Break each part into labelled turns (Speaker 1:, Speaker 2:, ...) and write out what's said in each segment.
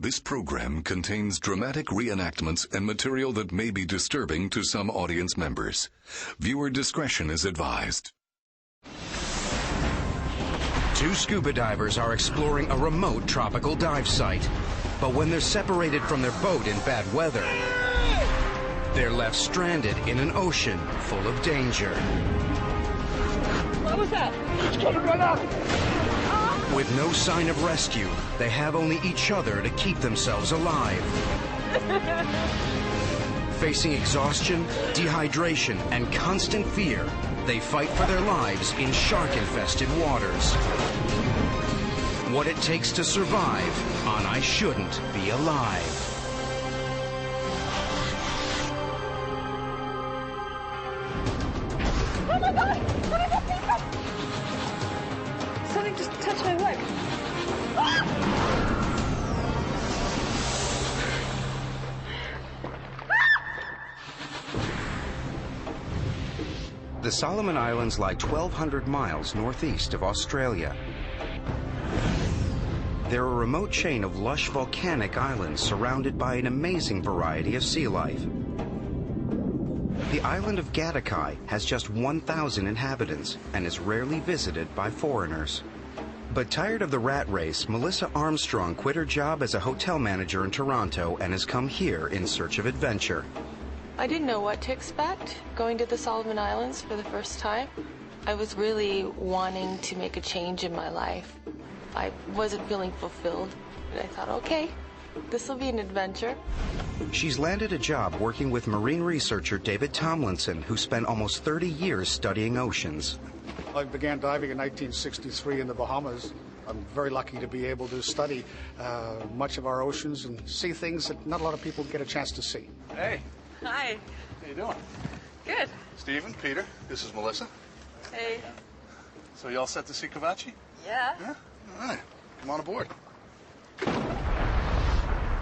Speaker 1: This program contains dramatic reenactments and material that may be disturbing to some audience members. Viewer discretion is advised.
Speaker 2: Two scuba divers are exploring a remote tropical dive site. But when they're separated from their boat in bad weather, they're left stranded in an ocean full of danger.
Speaker 3: What was that?
Speaker 4: It's gonna run out!
Speaker 2: With no sign of rescue, they have only each other to keep themselves alive. Facing exhaustion, dehydration, and constant fear, they fight for their lives in shark-infested waters. What it takes to survive on I Shouldn't Be Alive.
Speaker 3: Oh my God! What is that? Something just touched my leg.
Speaker 2: The Solomon Islands lie 1,200 miles northeast of Australia. They're a remote chain of lush volcanic islands surrounded by an amazing variety of sea life. The island of Gatakai has just 1,000 inhabitants and is rarely visited by foreigners. But tired of the rat race, Melissa Armstrong quit her job as a hotel manager in Toronto and has come here in search of adventure.
Speaker 5: I didn't know what to expect going to the Solomon Islands for the first time. I was really wanting to make a change in my life. I wasn't feeling fulfilled, and I thought, okay, this will be an adventure.
Speaker 2: She's landed a job working with marine researcher David Tomlinson, who spent almost 30 years studying oceans.
Speaker 4: I began diving in 1963 in the Bahamas. I'm very lucky to be able to study much of our oceans and see things that not a lot of people get a chance to see.
Speaker 6: Hey.
Speaker 5: Hi.
Speaker 6: How you doing?
Speaker 5: Good.
Speaker 6: Stephen, Peter, this is Melissa.
Speaker 5: Hey.
Speaker 6: So you all set to see Kavachi?
Speaker 5: Yeah.
Speaker 6: Yeah? All right. Come on aboard.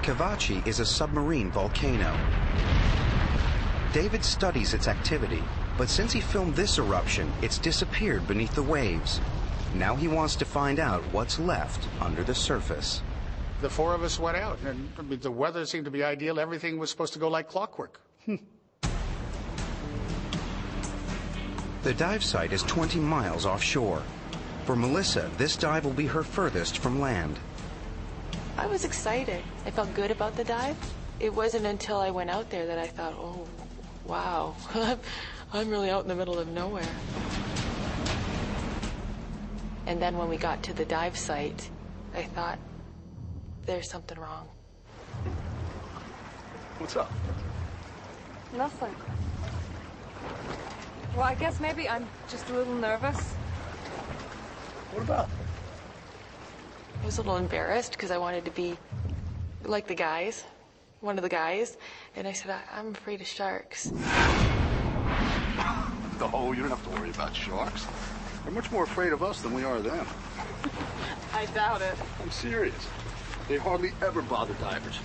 Speaker 2: Kavachi is a submarine volcano. David studies its activity, but since he filmed this eruption, it's disappeared beneath the waves. Now he wants to find out what's left under the surface.
Speaker 4: The four of us went out, and the weather seemed to be ideal. Everything was supposed to go like clockwork.
Speaker 2: The dive site is 20 miles offshore. For Melissa, this dive will be her furthest from land.
Speaker 5: I was excited. I felt good about the dive. It wasn't until I went out there that I thought, oh, wow, I'm really out in the middle of nowhere. And then when we got to the dive site, I thought, there's something wrong.
Speaker 6: What's up?
Speaker 3: Nothing. Well, I guess maybe I'm just a little nervous.
Speaker 6: What about?
Speaker 5: I was a little embarrassed because I wanted to be like the guys, one of the guys. And I said, I'm afraid of sharks.
Speaker 6: No, you don't have to worry about sharks. They're much more afraid of us than we are of them.
Speaker 5: I doubt it.
Speaker 6: I'm serious. They hardly ever bother divers.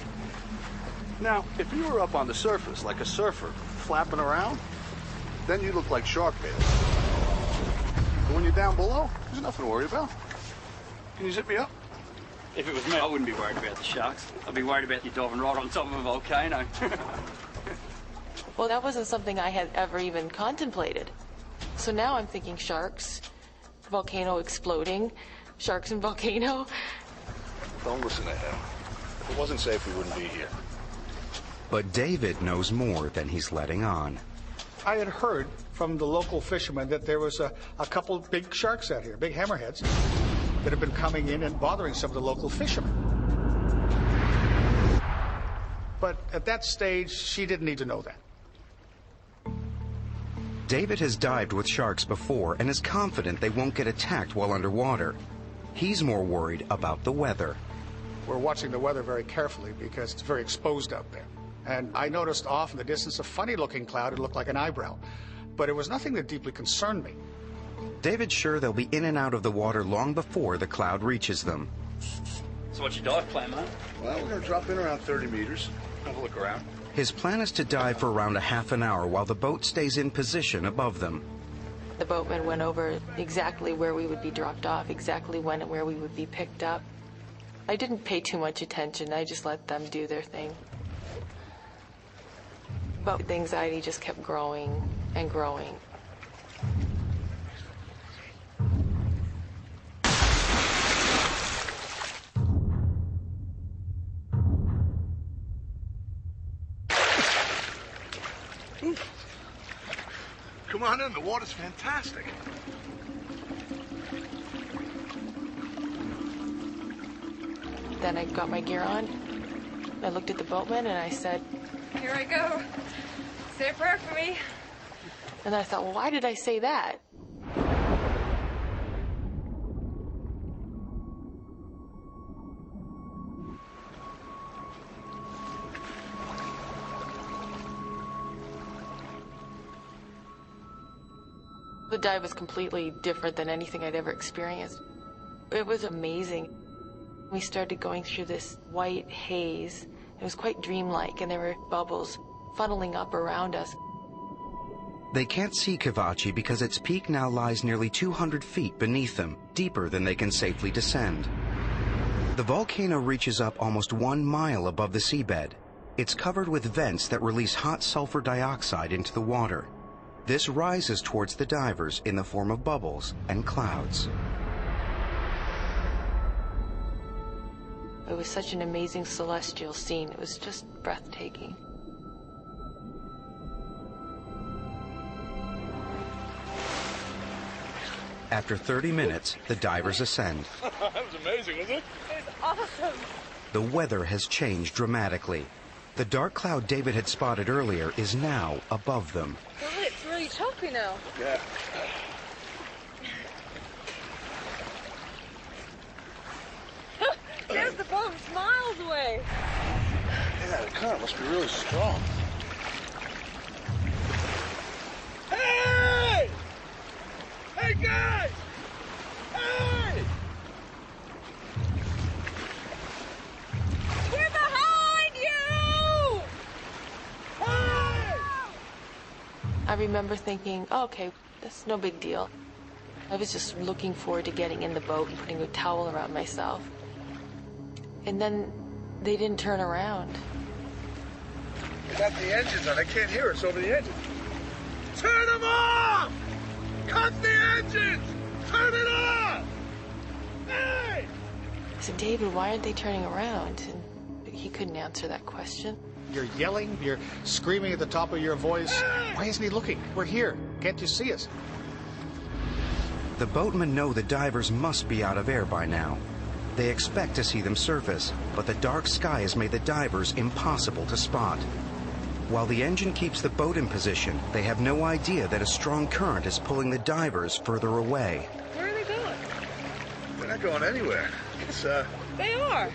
Speaker 6: Now, if you were up on the surface like a surfer, flapping around, then you look like shark bait. But when you're down below, there's nothing to worry about. Can you zip me up?
Speaker 7: If it was me, I wouldn't be worried about the sharks. I'd be worried about you diving right on top of a volcano.
Speaker 5: Well, that wasn't something I had ever even contemplated. So now I'm thinking sharks, volcano exploding, sharks and volcano.
Speaker 6: Don't listen to him. If it wasn't safe, we wouldn't be here.
Speaker 2: But David knows more than he's letting on.
Speaker 4: I had heard from the local fishermen that there was a couple big sharks out here, big hammerheads, that have been coming in and bothering some of the local fishermen. But at that stage, she didn't need to know that.
Speaker 2: David has dived with sharks before and is confident they won't get attacked while underwater. He's more worried about the weather.
Speaker 4: We're watching the weather very carefully because it's very exposed out there. And I noticed off in the distance a funny-looking cloud. It looked like an eyebrow. But it was nothing that deeply concerned me.
Speaker 2: David's sure they'll be in and out of the water long before the cloud reaches them.
Speaker 7: So what's your dive plan, mate?
Speaker 6: Well, we're going to drop in around 30 meters. Have a look around.
Speaker 2: His plan is to dive for around a half an hour while the boat stays in position above them.
Speaker 5: The boatman went over exactly where we would be dropped off, exactly when and where we would be picked up. I didn't pay too much attention. I just let them do their thing. But the anxiety just kept growing and growing.
Speaker 6: Come on in, the water's fantastic.
Speaker 5: Then I got my gear on. I looked at the boatman and I said,
Speaker 3: Here I go. Say a prayer for me.
Speaker 5: and I thought, well, why did I say that? The dive was completely different than anything I'd ever experienced. It was amazing. We started going through this white haze. It was quite dreamlike, and there were bubbles funneling up around us.
Speaker 2: They can't see Kavachi because its peak now lies nearly 200 feet beneath them, deeper than they can safely descend. The volcano reaches up almost 1 mile above the seabed. It's covered with vents that release hot sulfur dioxide into the water. This rises towards the divers in the form of bubbles and clouds.
Speaker 5: It was such an amazing celestial scene. It was just breathtaking.
Speaker 2: After 30 minutes, the divers ascend.
Speaker 6: That was amazing, wasn't it?
Speaker 3: It was awesome.
Speaker 2: The weather has changed dramatically. The dark cloud David had spotted earlier is now above them.
Speaker 3: God, it's really choppy now.
Speaker 6: Yeah.
Speaker 3: There's the boat. It's miles away.
Speaker 6: Yeah, the current must be really strong. Hey! Hey, guys! Hey!
Speaker 3: We're behind you!
Speaker 6: Hey!
Speaker 5: I remember thinking, oh, okay, that's no big deal. I was just looking forward to getting in the boat and putting a towel around myself. And then they didn't turn around.
Speaker 6: They got the engines on. I can't hear us over the engine. Turn them off! Cut the engines! Turn it off! Hey!
Speaker 5: I said, David, why aren't they turning around? And he couldn't answer that question.
Speaker 4: You're yelling, you're screaming at the top of your voice. Why isn't he looking? We're here. Can't you see us?
Speaker 2: The boatmen know the divers must be out of air by now. They expect to see them surface, but the dark sky has made the divers impossible to spot. While the engine keeps the boat in position, they have no idea that a strong current is pulling the divers further away.
Speaker 3: Where are they going?
Speaker 6: They're not going anywhere. It's,
Speaker 3: They are.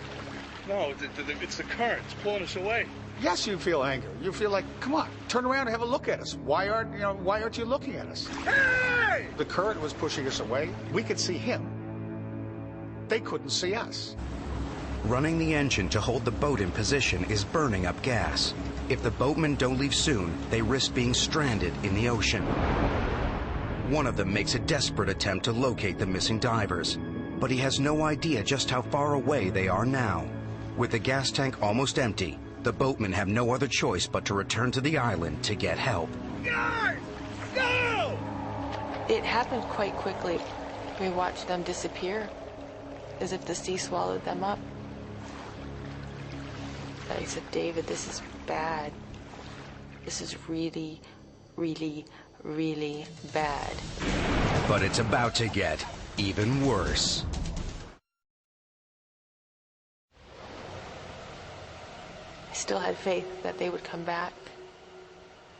Speaker 6: no, it's the current. It's pulling us away.
Speaker 4: Yes, you feel anger. You feel like, come on, turn around and have a look at us. Why aren't you looking at us?
Speaker 6: Hey!
Speaker 4: The current was pushing us away. We could see him. They couldn't see us.
Speaker 2: Running the engine to hold the boat in position is burning up gas. If the boatmen don't leave soon, they risk being stranded in the ocean. One of them makes a desperate attempt to locate the missing divers, but he has no idea just how far away they are now. With the gas tank almost empty, the boatmen have no other choice but to return to the island to get help.
Speaker 6: Guys! Go!
Speaker 5: It happened quite quickly. We watched them disappear, as if the sea swallowed them up. I said, David, this is bad. This is really, really, really bad.
Speaker 2: But it's about to get even worse.
Speaker 5: I still had faith that they would come back,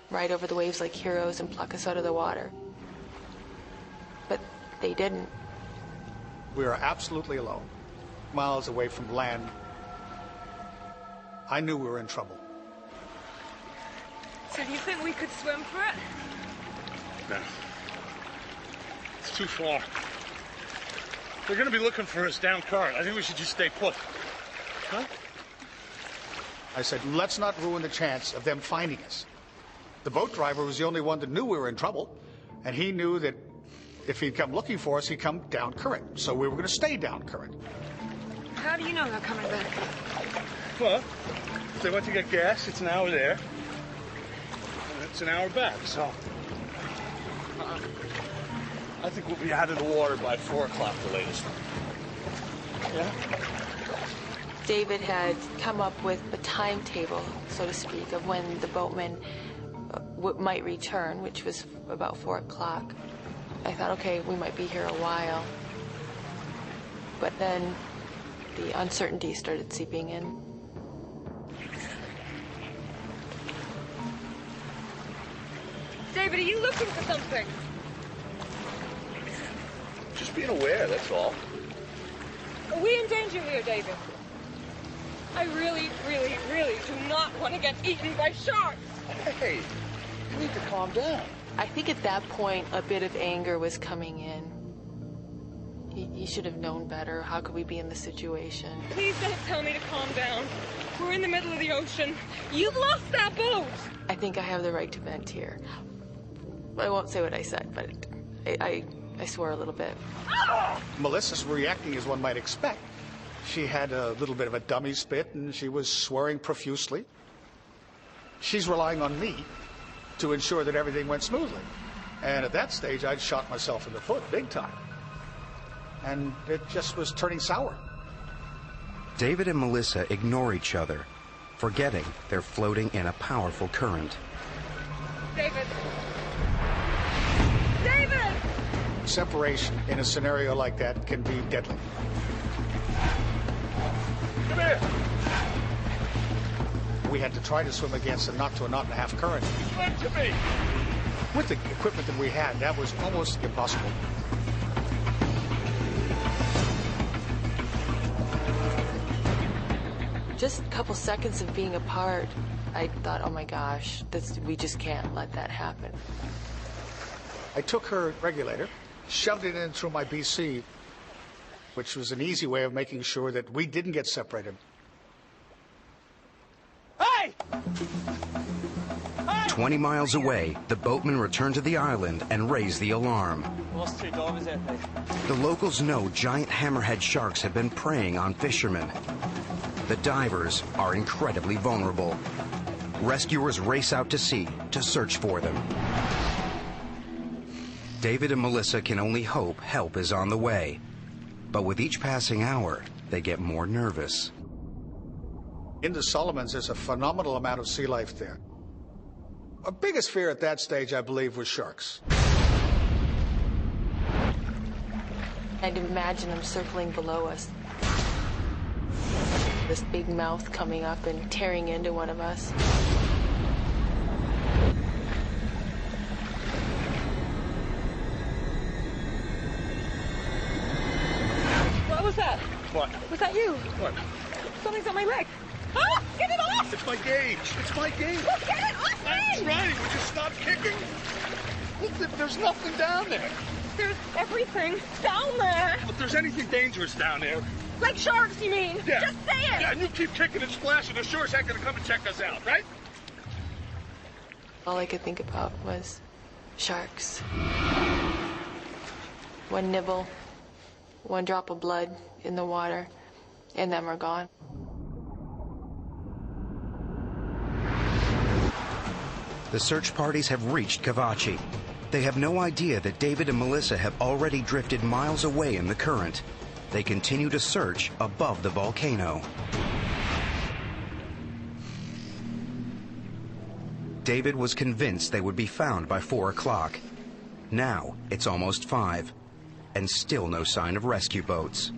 Speaker 5: ride over the waves like heroes and pluck us out of the water. But they didn't.
Speaker 4: We are absolutely alone, miles away from land. I knew we were in trouble.
Speaker 3: So do you think we could swim for it?
Speaker 6: No. It's too far. They're gonna be looking for us down current. I think we should just stay put. Huh?
Speaker 4: I said, let's not ruin the chance of them finding us. The boat driver was the only one that knew we were in trouble, and he knew that if he'd come looking for us, he'd come down current. So we were going to stay down current.
Speaker 3: How do you know they're coming back?
Speaker 6: Well, if they went to get gas, it's an hour there. And it's an hour back, so... I think we'll be out of the water by 4 o'clock the latest. Yeah?
Speaker 5: David had come up with a timetable, so to speak, of when the boatmen might return, which was about 4 o'clock. I thought, okay, we might be here a while. But then the uncertainty started seeping in.
Speaker 3: David, are you looking for something?
Speaker 6: Just being aware, that's all.
Speaker 3: Are we in danger here, David? I really, really, really do not want to get eaten by sharks.
Speaker 6: Hey, you need to calm down.
Speaker 5: I think at that point, a bit of anger was coming in. He should have known better. How could we be in this situation?
Speaker 3: Please don't tell me to calm down. We're in the middle of the ocean. You've lost that boat.
Speaker 5: I think I have the right to vent here. I won't say what I said, but I swore a little bit.
Speaker 4: Melissa's reacting as one might expect. She had a little bit of a dummy spit, and she was swearing profusely. She's relying on me to ensure that everything went smoothly. And at that stage, I'd shot myself in the foot, big time. And it just was turning sour.
Speaker 2: David and Melissa ignore each other, forgetting they're floating in a powerful current.
Speaker 3: David! David!
Speaker 4: Separation in a scenario like that can be deadly.
Speaker 6: Come here.
Speaker 4: We had to try to swim against a knot to a knot and a half current.
Speaker 6: Swim to me.
Speaker 4: With the equipment that we had, that was almost impossible.
Speaker 5: Just a couple seconds of being apart, I thought, oh my gosh, we just can't let that happen.
Speaker 4: I took her regulator, shoved it in through my BC, which was an easy way of making sure that we didn't get separated.
Speaker 6: Hey!
Speaker 2: 20 miles away, the boatmen return to the island and raise the alarm.
Speaker 7: Lost 2 divers out there.
Speaker 2: The locals know giant hammerhead sharks have been preying on fishermen. The divers are incredibly vulnerable. Rescuers race out to sea to search for them. David and Melissa can only hope help is on the way. But with each passing hour, they get more nervous.
Speaker 4: In the Solomons, there's a phenomenal amount of sea life there. Our biggest fear at that stage, I believe, was sharks.
Speaker 5: I'd imagine them circling below us. This big mouth coming up and tearing into one of us.
Speaker 3: What was that?
Speaker 6: What?
Speaker 3: Was that you?
Speaker 6: What?
Speaker 3: Something's on my leg. Ah! Get it off!
Speaker 6: It's my gauge. It's my gauge.
Speaker 3: Look, get it off
Speaker 6: I'm
Speaker 3: me!
Speaker 6: trying. Would you stop kicking? Look, there's nothing down there.
Speaker 3: There's everything down there.
Speaker 6: If there's anything dangerous down there...
Speaker 3: Like sharks, you mean?
Speaker 6: Yeah.
Speaker 3: Just say it!
Speaker 6: Yeah, and you keep kicking and splashing, they're sure as heck gonna come and check us out, right?
Speaker 5: All I could think about was sharks. One nibble, one drop of blood in the water, and them are gone.
Speaker 2: The search parties have reached Kavachi. They have no idea that David and Melissa have already drifted miles away in the current. They continue to search above the volcano. David was convinced they would be found by 4 o'clock. Now it's almost 5, and still no sign of rescue boats.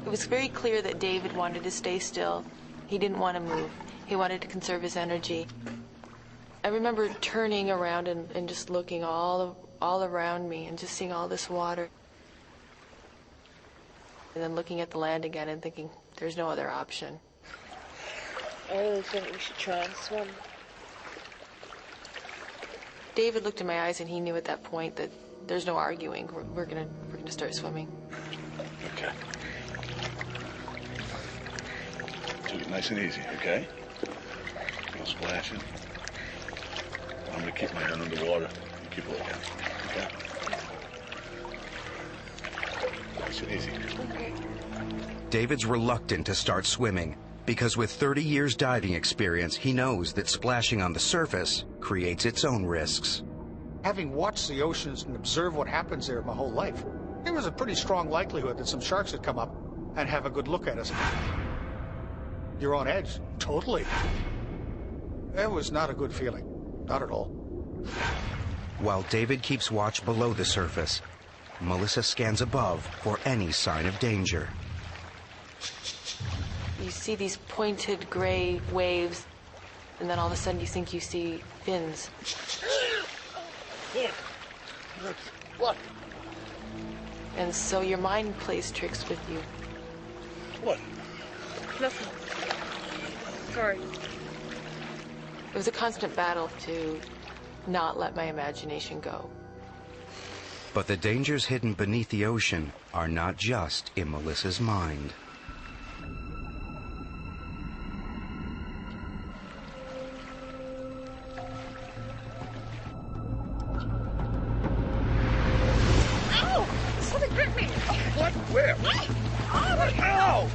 Speaker 5: It was very clear that David wanted to stay still. He didn't want to move. He wanted to conserve his energy. I remember turning around and just looking all around me and just seeing all this water. And then looking at the land again and thinking, there's no other option.
Speaker 3: I really think we should try and swim.
Speaker 5: David looked in my eyes and he knew at that point that there's no arguing. We're gonna start swimming.
Speaker 6: Okay. Take it nice and easy, okay? No splashing. I'm gonna keep my hand underwater. You keep looking. Okay? Nice and easy.
Speaker 3: Okay.
Speaker 2: David's reluctant to start swimming because with 30 years diving experience, he knows that splashing on the surface creates its own risks.
Speaker 4: Having watched the oceans and observed what happens there my whole life, there was a pretty strong likelihood that some sharks would come up and have a good look at us. You're on edge, totally. It was not a good feeling, not at all.
Speaker 2: While David keeps watch below the surface, Melissa scans above for any sign of danger.
Speaker 5: You see these pointed gray waves, and then all of a sudden you think you see fins.
Speaker 6: What?
Speaker 5: And so your mind plays tricks with you.
Speaker 6: What?
Speaker 3: Nothing. Sorry.
Speaker 5: It was a constant battle to not let my imagination go.
Speaker 2: But the dangers hidden beneath the ocean are not just in Melissa's mind.
Speaker 3: Ow! Something bit me!
Speaker 6: What? Where? Ow!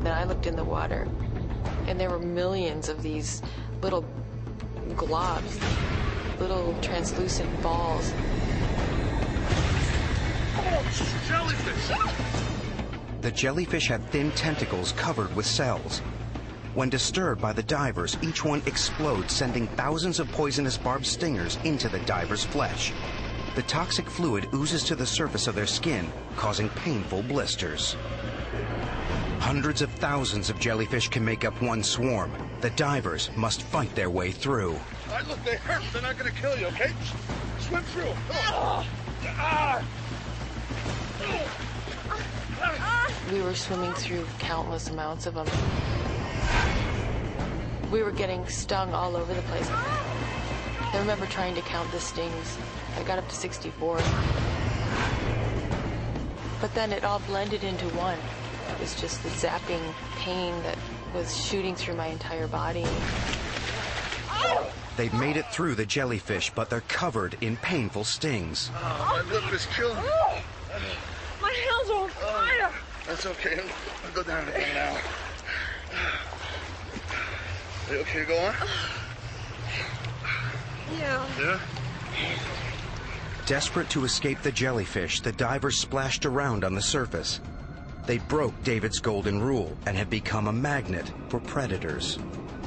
Speaker 5: Then I looked in the water, and there were millions of these little globs, little translucent balls.
Speaker 6: Oh, jellyfish!
Speaker 2: The jellyfish had thin tentacles covered with cells. When disturbed by the divers, each one explodes, sending thousands of poisonous barbed stingers into the diver's flesh. The toxic fluid oozes to the surface of their skin, causing painful blisters. Hundreds of thousands of jellyfish can make up one swarm. The divers must fight their way through.
Speaker 6: All right, look, they hurt. They're not going to kill you, okay? Swim through. Come on.
Speaker 5: We were swimming through countless amounts of them. We were getting stung all over the place. I remember trying to count the stings. I got up to 64. But then it all blended into one. It was just the zapping pain that was shooting through my entire body.
Speaker 2: They've made it through the jellyfish, but they're covered in painful stings.
Speaker 6: Oh, my lip is killing me.
Speaker 3: My hands are on fire!
Speaker 6: That's okay. I'll go down again now. Are you okay to go on?
Speaker 3: Yeah.
Speaker 6: Yeah?
Speaker 2: Desperate to escape the jellyfish, the divers splashed around on the surface. They broke David's golden rule and have become a magnet for predators.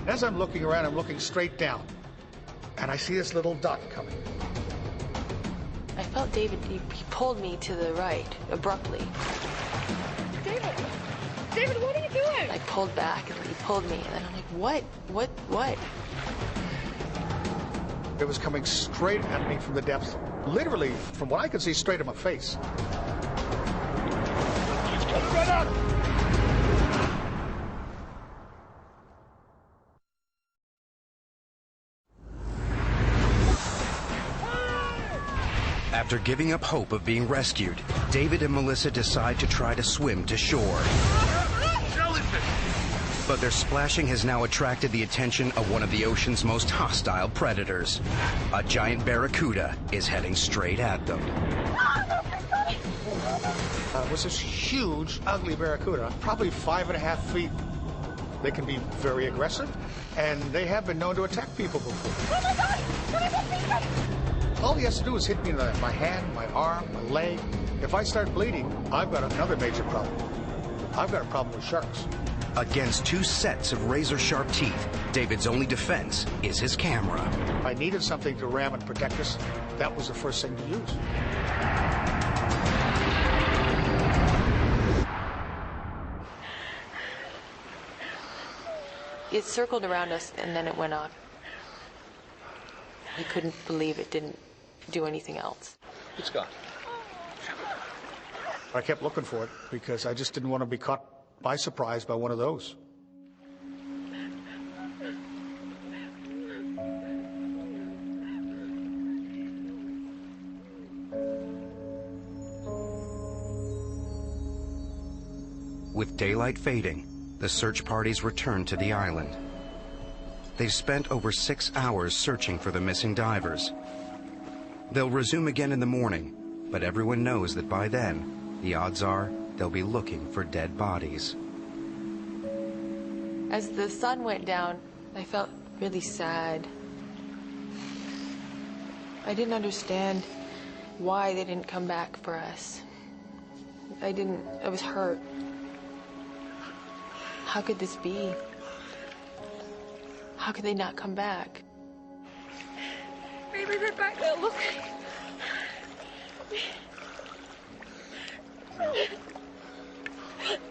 Speaker 4: As I'm looking around, I'm looking straight down, and I see this little dot coming.
Speaker 5: I felt David, he pulled me to the right, abruptly.
Speaker 3: David! David, what are you doing?
Speaker 5: I pulled back and he pulled me, and then I'm like, what?
Speaker 4: It was coming straight at me from the depths, literally, from what I could see, straight at my face.
Speaker 6: It's coming right up!
Speaker 2: After giving up hope of being rescued, David and Melissa decide to try to swim to shore.
Speaker 6: Jellyfish!
Speaker 2: But their splashing has now attracted the attention of one of the ocean's most hostile predators. A giant barracuda is heading straight at them.
Speaker 4: It was this huge, ugly barracuda, probably 5.5 feet. They can be very aggressive, and they have been known to attack people before.
Speaker 3: Oh my God! What is this?
Speaker 4: All he has to do is hit me in my hand, my arm, my leg. If I start bleeding, I've got another major problem. I've got a problem with sharks.
Speaker 2: Against two sets of razor-sharp teeth, David's only defense is his camera.
Speaker 4: If I needed something to ram and protect us, that was the first thing to use.
Speaker 5: It circled around us, and then it went off. He couldn't believe it didn't do anything else.
Speaker 6: It's gone.
Speaker 4: I kept looking for it because I just didn't want to be caught by surprise by one of those.
Speaker 2: With daylight fading, the search parties return to the island. They've spent over 6 hours searching for the missing divers. They'll resume again in the morning, But everyone knows that by then, the odds are they'll be looking for dead bodies.
Speaker 5: As the sun went down, I felt really sad. I didn't understand why they didn't come back for us. I was hurt. How could this be? How could they not come back?
Speaker 3: Maybe they're back there, look.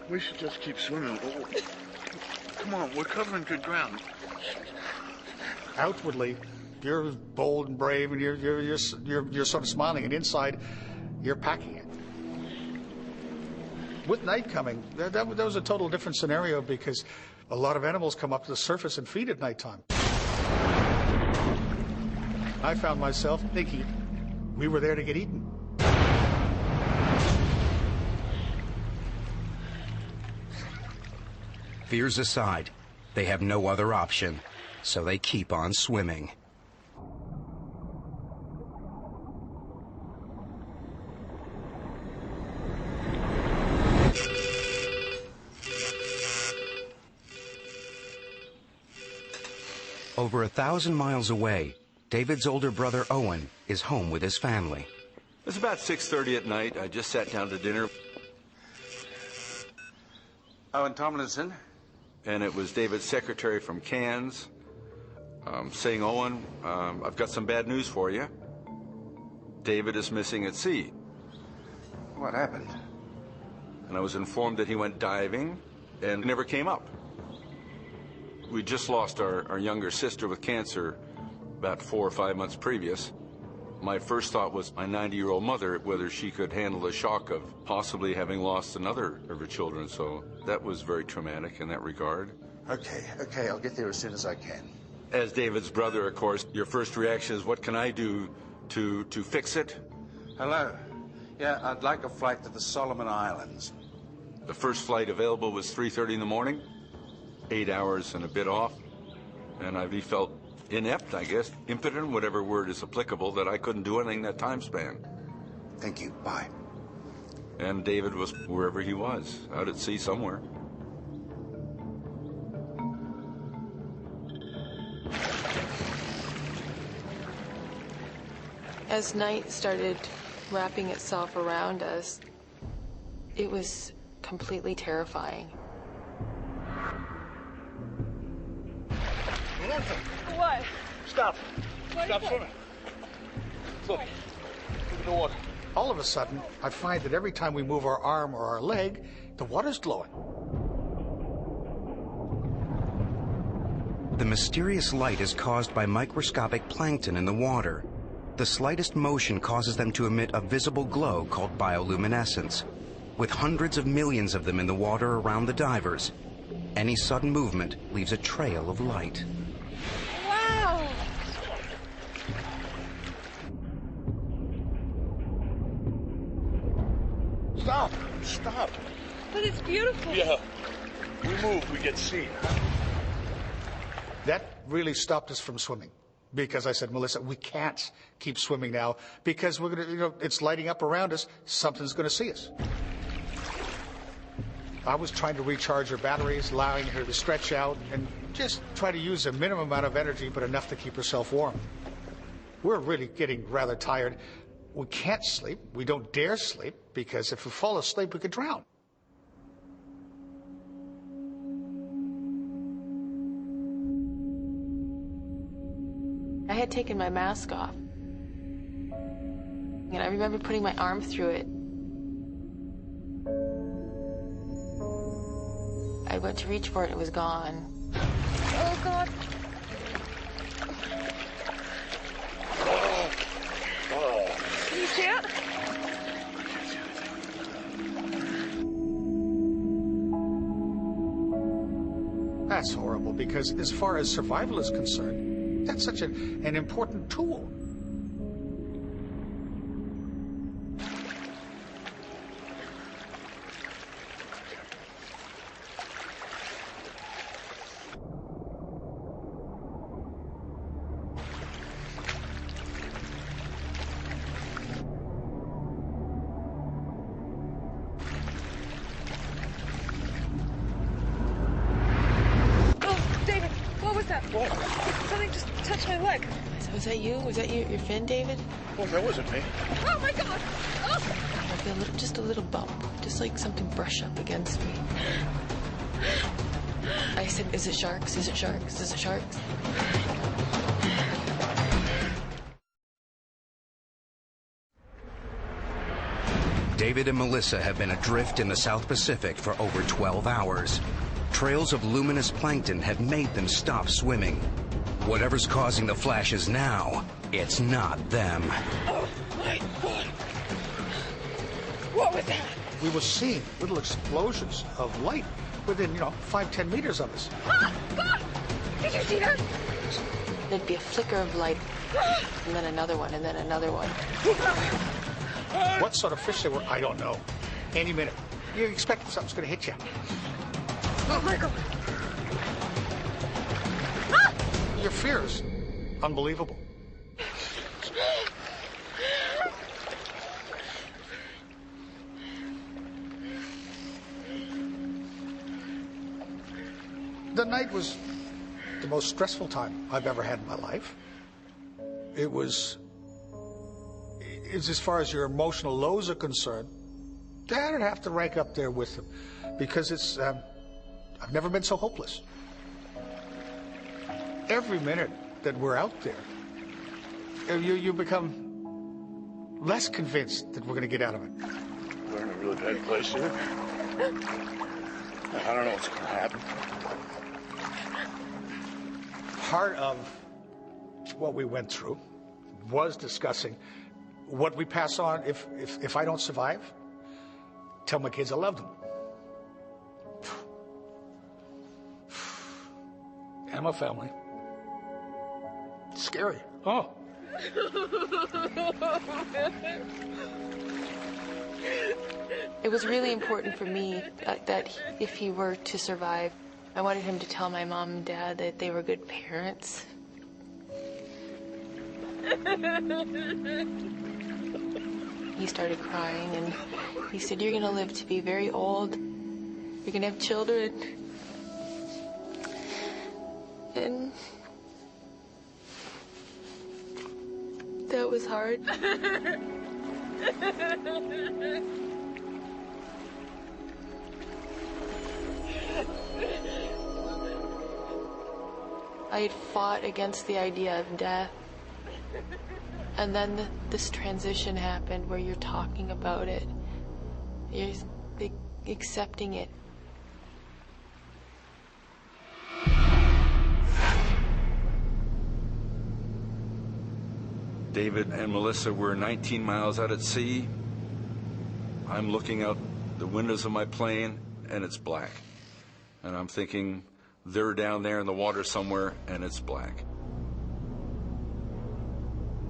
Speaker 6: We should just keep swimming. Come on, we're covering good ground.
Speaker 4: Outwardly, you're bold and brave, and you're sort of smiling, and inside, you're packing it. With night coming, that was a total different scenario, because a lot of animals come up to the surface and feed at nighttime. I found myself thinking we were there to get eaten.
Speaker 2: Fears aside, they have no other option, so they keep on swimming. Over 1,000 miles away, David's older brother Owen is home with his family.
Speaker 8: It was about 6:30 at night. I just sat down to dinner.
Speaker 9: Owen Tomlinson.
Speaker 8: And it was David's secretary from Cairns saying, Owen, I've got some bad news for you. David is missing at sea.
Speaker 9: What happened?
Speaker 8: And I was informed that he went diving and never came up. We just lost our younger sister with cancer about 4 or 5 months previous. My first thought was my 90-year-old mother, whether she could handle the shock of possibly having lost another of her children. So that was very traumatic in that regard.
Speaker 9: Okay, I'll get there as soon as I can.
Speaker 8: As David's brother, of course, your first reaction is, what can I do to fix it?
Speaker 9: Hello. Yeah, I'd like a flight to the Solomon Islands.
Speaker 8: The first flight available was 3:30 in the morning, 8 hours and a bit off. And I felt inept, I guess, impotent, whatever word is applicable, that I couldn't do anything that time span.
Speaker 9: Thank you. Bye.
Speaker 8: And David was wherever he was, out at sea somewhere.
Speaker 5: As night started wrapping itself around us, it was completely terrifying.
Speaker 3: What?
Speaker 6: Stop.
Speaker 3: What
Speaker 6: Stop
Speaker 3: is it?
Speaker 6: swimming. Look. Look at the water.
Speaker 4: All of a sudden, I find that every time we move our arm or our leg, the water's glowing.
Speaker 2: The mysterious light is caused by microscopic plankton in the water. The slightest motion causes them to emit a visible glow called bioluminescence. With hundreds of millions of them in the water around the divers, any sudden movement leaves a trail of light.
Speaker 3: Wow!
Speaker 6: Stop. Stop.
Speaker 3: But it's beautiful.
Speaker 6: Yeah. We move, we get seen.
Speaker 4: That really stopped us from swimming. Because I said, Melissa, we can't keep swimming now, because we're going to, it's lighting up around us. Something's going to see us. I was trying to recharge her batteries, allowing her to stretch out and just try to use a minimum amount of energy, but enough to keep herself warm. We're really getting rather tired. We can't sleep. We don't dare sleep, because if we fall asleep, we could drown.
Speaker 5: I had taken my mask off, and I remember putting my arm through it. I went to reach for it, and it was gone.
Speaker 3: Oh, God. Can you see it?
Speaker 4: That's horrible, because as far as survival is concerned, that's such an important tool.
Speaker 6: fault?
Speaker 3: Something just touched my leg.
Speaker 5: So was that you? Was that your fin, David?
Speaker 6: Well, that wasn't me.
Speaker 3: Oh my God! Oh!
Speaker 5: I feel just a little bump, just like something brush up against me. I said, is it sharks? Is it sharks? Is it sharks?
Speaker 2: David and Melissa have been adrift in the South Pacific for over 12 hours. Trails of luminous plankton have made them stop swimming. Whatever's causing the flashes now, it's not them.
Speaker 3: Oh my God! What was that?
Speaker 4: We were seeing little explosions of light within, 5-10 meters of us.
Speaker 3: Ah! God! Did you see that?
Speaker 5: There'd be a flicker of light, and then another one, and then another one.
Speaker 4: What sort of fish they were, I don't know. Any minute. You expect something's going to hit you.
Speaker 3: Oh my God! Ah!
Speaker 4: Your fear is unbelievable. The night was the most stressful time I've ever had in my life. It's as far as your emotional lows are concerned, I'd have to rank up there with them, because I've never been so hopeless. Every minute that we're out there, you become less convinced that we're going to get out of it.
Speaker 6: We're in a really bad place here. I don't know what's going to happen.
Speaker 4: Part of what we went through was discussing what we pass on if I don't survive. Tell my kids I love them. And my family. It's scary. Oh.
Speaker 5: It was really important for me that if he were to survive, I wanted him to tell my mom and dad that they were good parents. He started crying, and he said, "You're going to live to be very old. You're going to have children." And that was hard. I had fought against the idea of death. And then this transition happened where you're talking about it. You're accepting it.
Speaker 8: David and Melissa were 19 miles out at sea. I'm looking out the windows of my plane, and it's black. And I'm thinking, they're down there in the water somewhere, and it's black.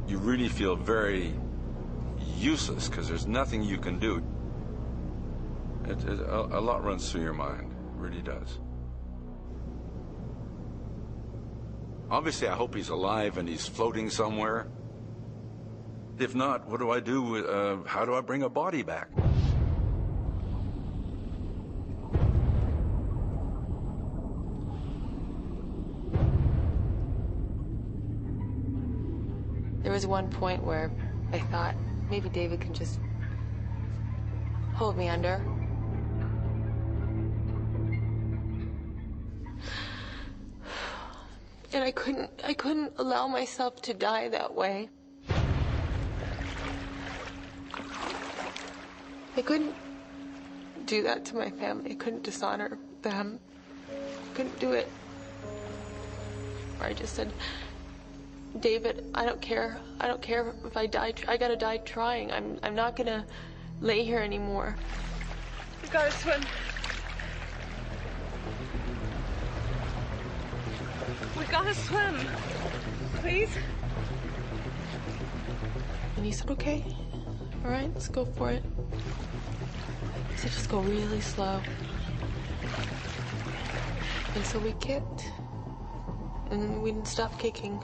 Speaker 8: You really feel very useless because there's nothing you can do. A lot runs through your mind, it really does. Obviously, I hope he's alive and he's floating somewhere. If not, what do I do? How do I bring a body back?
Speaker 5: There was one point where I thought maybe David can just hold me under. And I couldn't allow myself to die that way. I couldn't do that to my family. I couldn't dishonor them. I couldn't do it. I just said, "David, I don't care. I don't care if I die. I gotta die trying. I'm not gonna lay here anymore."
Speaker 3: We gotta swim. We gotta swim. Please?
Speaker 5: And he said, "Okay. All right, let's go for it." He said, "Just go really slow." And so we kicked. And we didn't stop kicking.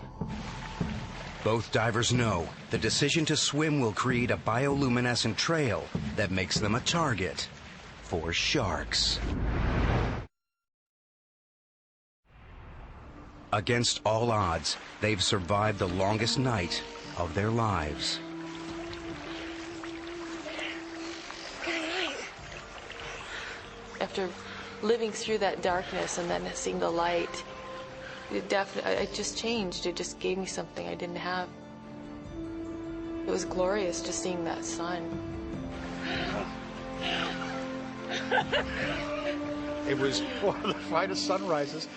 Speaker 2: Both divers know the decision to swim will create a bioluminescent trail that makes them a target for sharks. Against all odds, they've survived the longest night of their lives.
Speaker 5: After living through that darkness and then seeing the light, it just changed. It just gave me something I didn't have. It was glorious just seeing that sun.
Speaker 4: It was one of the finest sunrises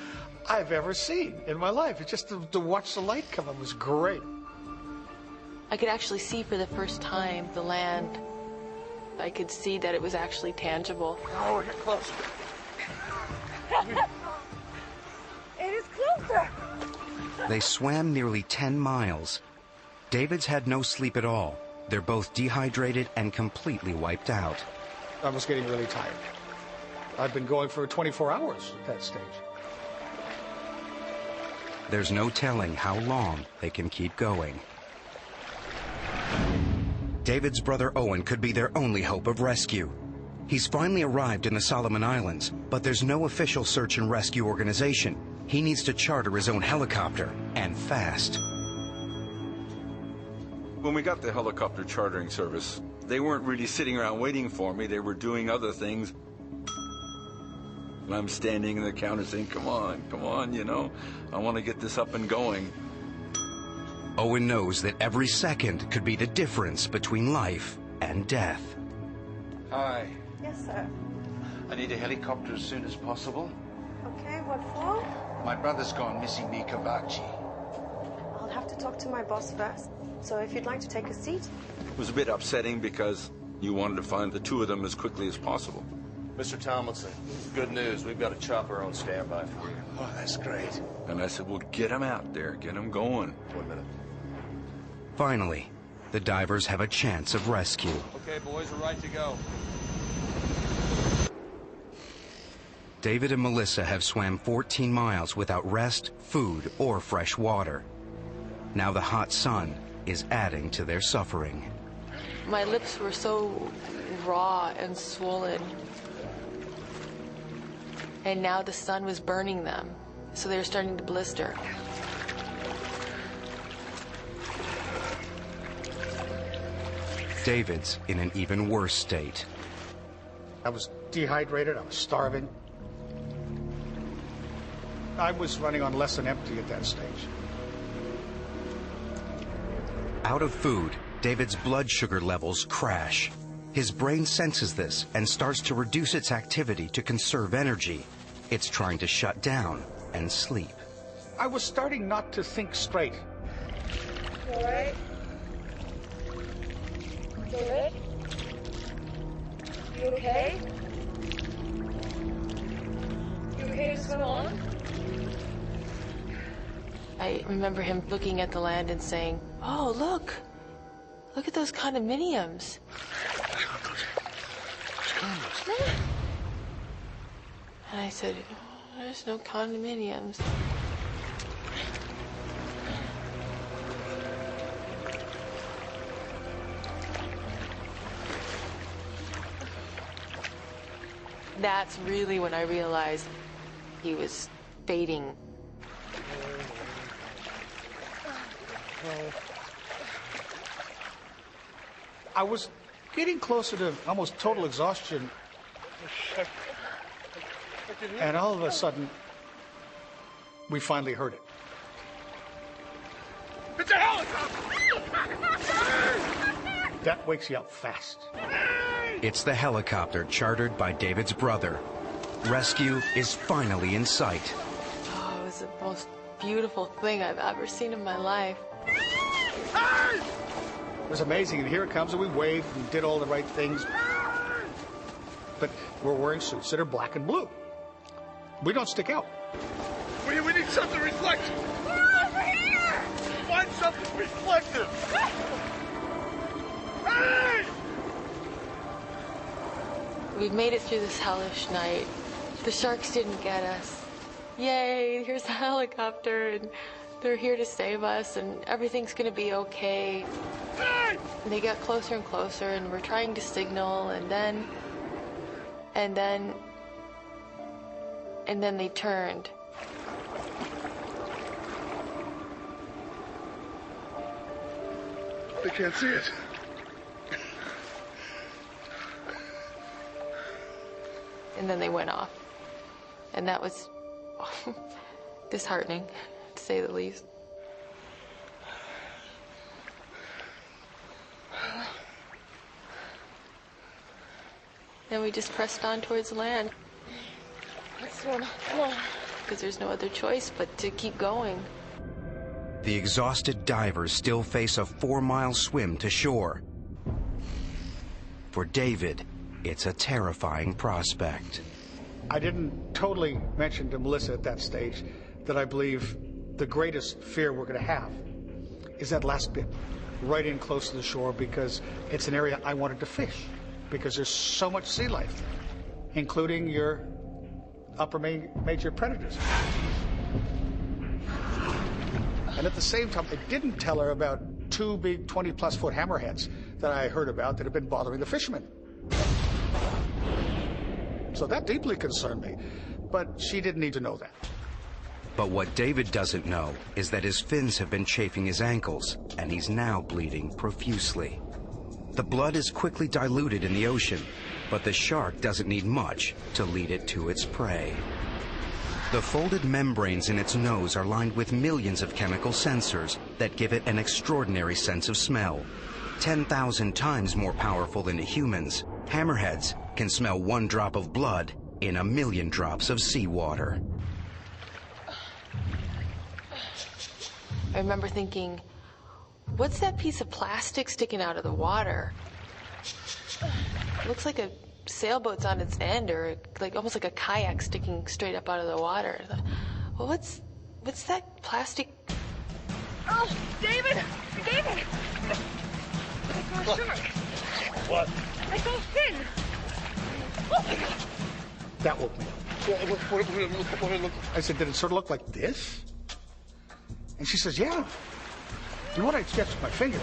Speaker 4: I've ever seen in my life. It just to watch the light come up was great.
Speaker 5: I could actually see for the first time the land. I could see that it was actually tangible.
Speaker 6: Oh, you're close.
Speaker 3: It is closer.
Speaker 2: They swam nearly 10 miles. David's had no sleep at all. They're both dehydrated and completely wiped out.
Speaker 4: I was getting really tired. I'd been going for 24 hours at that stage.
Speaker 2: There's no telling how long they can keep going. David's brother Owen could be their only hope of rescue. He's finally arrived in the Solomon Islands, but there's no official search and rescue organization. He needs to charter his own helicopter, and fast.
Speaker 8: When we got the helicopter chartering service, they weren't really sitting around waiting for me. They were doing other things. And I'm standing in the counter saying, come on, you know, I want to get this up and going.
Speaker 2: Owen knows that every second could be the difference between life and death.
Speaker 9: Hi.
Speaker 3: Yes, sir.
Speaker 9: I need a helicopter as soon as possible.
Speaker 3: Okay, what for?
Speaker 9: My brother's gone missing near Kavachi.
Speaker 3: I'll have to talk to my boss first. So if you'd like to take a seat.
Speaker 8: It was a bit upsetting because you wanted to find the two of them as quickly as possible.
Speaker 10: Mr. Tomlinson, good news. We've got a chopper on standby for you.
Speaker 9: Oh, that's great.
Speaker 8: And I said, well, get them out there. Get them going.
Speaker 10: 1 minute.
Speaker 2: Finally, the divers have a chance of rescue.
Speaker 10: Okay, boys, we're right to go.
Speaker 2: David and Melissa have swam 14 miles without rest, food, or fresh water. Now the hot sun is adding to their suffering.
Speaker 5: My lips were so raw and swollen. And now the sun was burning them, so they were starting to blister.
Speaker 2: David's in an even worse state.
Speaker 4: I was dehydrated, I was starving. I was running on less than empty at that stage.
Speaker 2: Out of food, David's blood sugar levels crash. His brain senses this and starts to reduce its activity to conserve energy. It's trying to shut down and sleep.
Speaker 4: I was starting not to think straight.
Speaker 3: All right. David? You okay? You okay to swim on?
Speaker 5: I remember him looking at the land and saying, oh, look at those condominiums. And I said, there's no condominiums. That's really when I realized he was fading.
Speaker 4: I was getting closer to almost total exhaustion. And all of a sudden, we finally heard it.
Speaker 6: It's a helicopter!
Speaker 4: That wakes you up fast.
Speaker 2: It's the helicopter chartered by David's brother. Rescue is finally in sight.
Speaker 5: Oh, it was the most beautiful thing I've ever seen in my life.
Speaker 4: It was amazing, and here it comes, and we waved and did all the right things. But we're wearing suits that are black and blue. We don't stick out.
Speaker 6: We need something reflective.
Speaker 3: Over here!
Speaker 6: Find something reflective. Hey!
Speaker 5: We've made it through this hellish night. The sharks didn't get us. Yay, here's the helicopter, and they're here to save us, and everything's gonna be okay.
Speaker 6: Hey!
Speaker 5: And they got closer and closer, and we're trying to signal, and then they turned.
Speaker 6: I can't see it.
Speaker 5: And then they went off. And that was disheartening, to say the least. And we just pressed on towards land.
Speaker 3: Let's swim. Come on.
Speaker 5: Because there's no other choice but to keep going.
Speaker 2: The exhausted divers still face a 4-mile swim to shore. For David, it's a terrifying prospect.
Speaker 4: I didn't totally mention to Melissa at that stage that I believe the greatest fear we're going to have is that last bit, right in close to the shore, because it's an area I wanted to fish, because there's so much sea life, including your upper major predators. And at the same time, I didn't tell her about 2 big 20-plus foot hammerheads that I heard about that have been bothering the fishermen. So that deeply concerned me, but she didn't need to know that.
Speaker 2: But what David doesn't know is that his fins have been chafing his ankles, and he's now bleeding profusely. The blood is quickly diluted in the ocean, but the shark doesn't need much to lead it to its prey. The folded membranes in its nose are lined with millions of chemical sensors that give it an extraordinary sense of smell. 10,000 times more powerful than humans, hammerheads can smell 1 drop of blood in 1,000,000 drops of seawater.
Speaker 5: I remember thinking, what's that piece of plastic sticking out of the water? It looks like a sailboat's on its end, or almost like a kayak sticking straight up out of the water. I thought, well, what's that plastic?
Speaker 3: Oh, David! David! I saw a shark.
Speaker 6: What?
Speaker 3: I saw a fin. Oh my God!
Speaker 4: That woke me up.
Speaker 6: What did it look?
Speaker 4: I said, did it sort of look like this? And she says, yeah. And what I sketched with my finger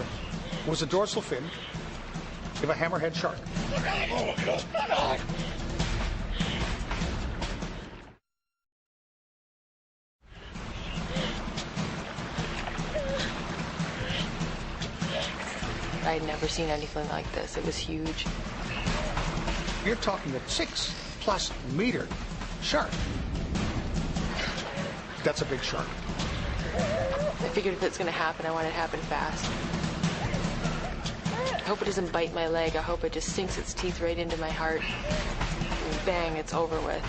Speaker 4: was a dorsal fin of a hammerhead shark.
Speaker 6: Oh my God.
Speaker 5: I had never seen anything like this. It was huge.
Speaker 4: You're talking a 6+ meter shark. That's a big shark.
Speaker 5: I figured if it's going to happen, I want it to happen fast. I hope it doesn't bite my leg. I hope it just sinks its teeth right into my heart. And bang, it's over with.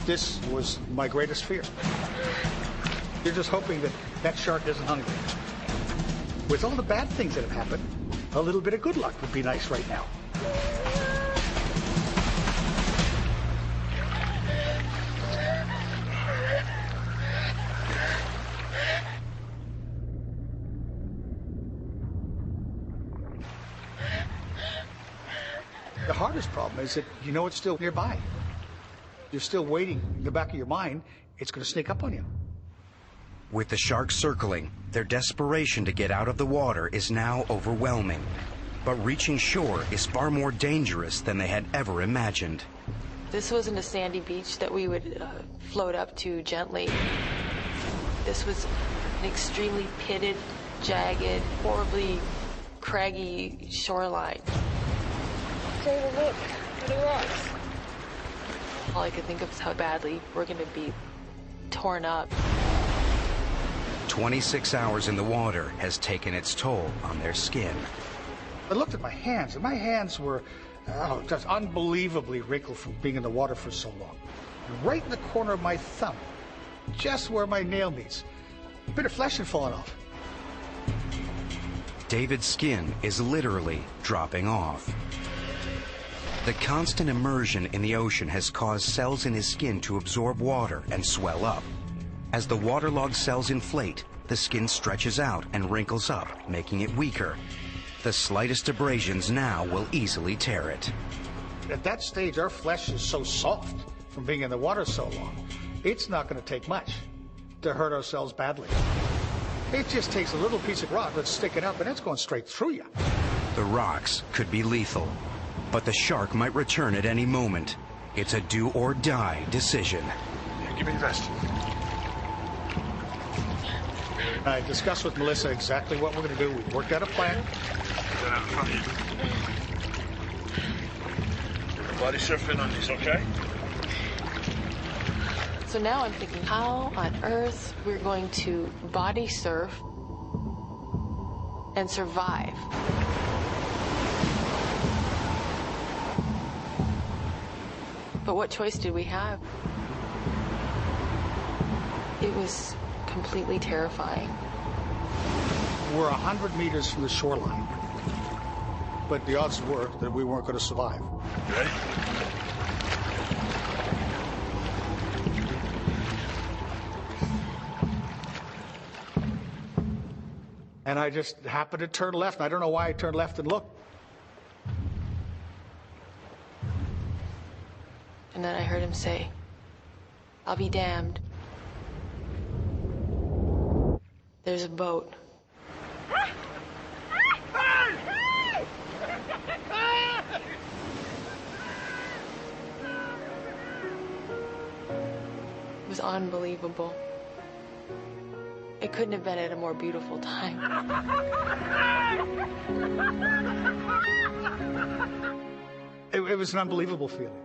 Speaker 4: This was my greatest fear. You're just hoping that that shark isn't hungry. With all the bad things that have happened, a little bit of good luck would be nice right now. The hardest problem is that you know it's still nearby. You're still waiting in the back of your mind, it's going to sneak up on you.
Speaker 2: With the sharks circling, their desperation to get out of the water is now overwhelming. But reaching shore is far more dangerous than they had ever imagined.
Speaker 5: This wasn't a sandy beach that we would float up to gently. This was an extremely pitted, jagged, horribly craggy shoreline.
Speaker 3: David, look at the rocks.
Speaker 5: All I could think of is how badly we're going to be torn up.
Speaker 2: 26 hours in the water has taken its toll on their skin.
Speaker 4: I looked at my hands, and my hands were just unbelievably wrinkled from being in the water for so long. And right in the corner of my thumb, just where my nail meets, a bit of flesh had fallen off.
Speaker 2: David's skin is literally dropping off. The constant immersion in the ocean has caused cells in his skin to absorb water and swell up. As the waterlogged cells inflate, the skin stretches out and wrinkles up, making it weaker. The slightest abrasions now will easily tear it.
Speaker 4: At that stage, our flesh is so soft from being in the water so long, it's not going to take much to hurt ourselves badly. It just takes a little piece of rock that's sticking up, and it's going straight through you.
Speaker 2: The rocks could be lethal, but the shark might return at any moment. It's a do-or-die decision.
Speaker 6: Yeah, give me the vest.
Speaker 4: I discussed with Melissa exactly what we're going to do. We've worked out a plan.
Speaker 10: Body surfing on these, okay?
Speaker 5: So now I'm thinking, how on earth we're going to body surf and survive? But what choice did we have? It was completely terrifying.
Speaker 4: We're 100 meters from the shoreline, but the odds were that we weren't going to survive.
Speaker 10: You ready?
Speaker 4: And I just happened to turn left, and I don't know why I turned left and looked.
Speaker 5: And then I heard him say, "I'll be damned. There's a boat." It was unbelievable. It couldn't have been at a more beautiful time.
Speaker 4: It was an unbelievable feeling.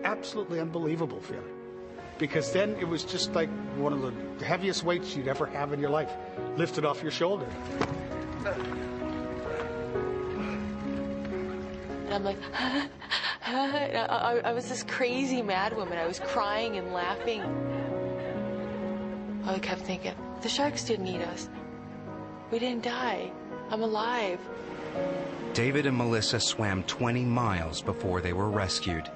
Speaker 4: Absolutely unbelievable feeling. Because then it was just like one of the heaviest weights you'd ever have in your life lifted off your shoulder.
Speaker 5: And I'm like, I was this crazy mad woman. I was crying and laughing. I kept thinking, the sharks didn't eat us. We didn't die. I'm alive.
Speaker 2: David and Melissa swam 20 miles before they were rescued.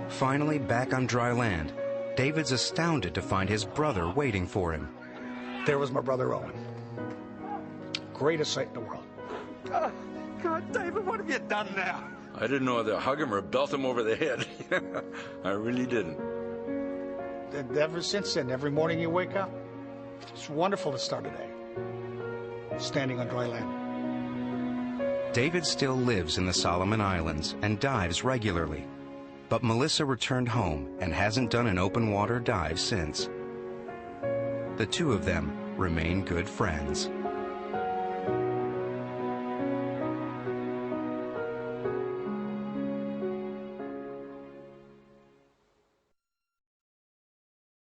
Speaker 2: Finally back on dry land, David's astounded to find his brother waiting for him.
Speaker 4: There was my brother Owen. Greatest sight in the world.
Speaker 6: Oh, God, David, what have you done now?
Speaker 8: I didn't know whether to hug him or belt him over the head. I really didn't.
Speaker 4: And ever since then, every morning you wake up, it's wonderful to start a day, standing on dry land.
Speaker 2: David still lives in the Solomon Islands and dives regularly. But Melissa returned home and hasn't done an open water dive since. The two of them remain good friends.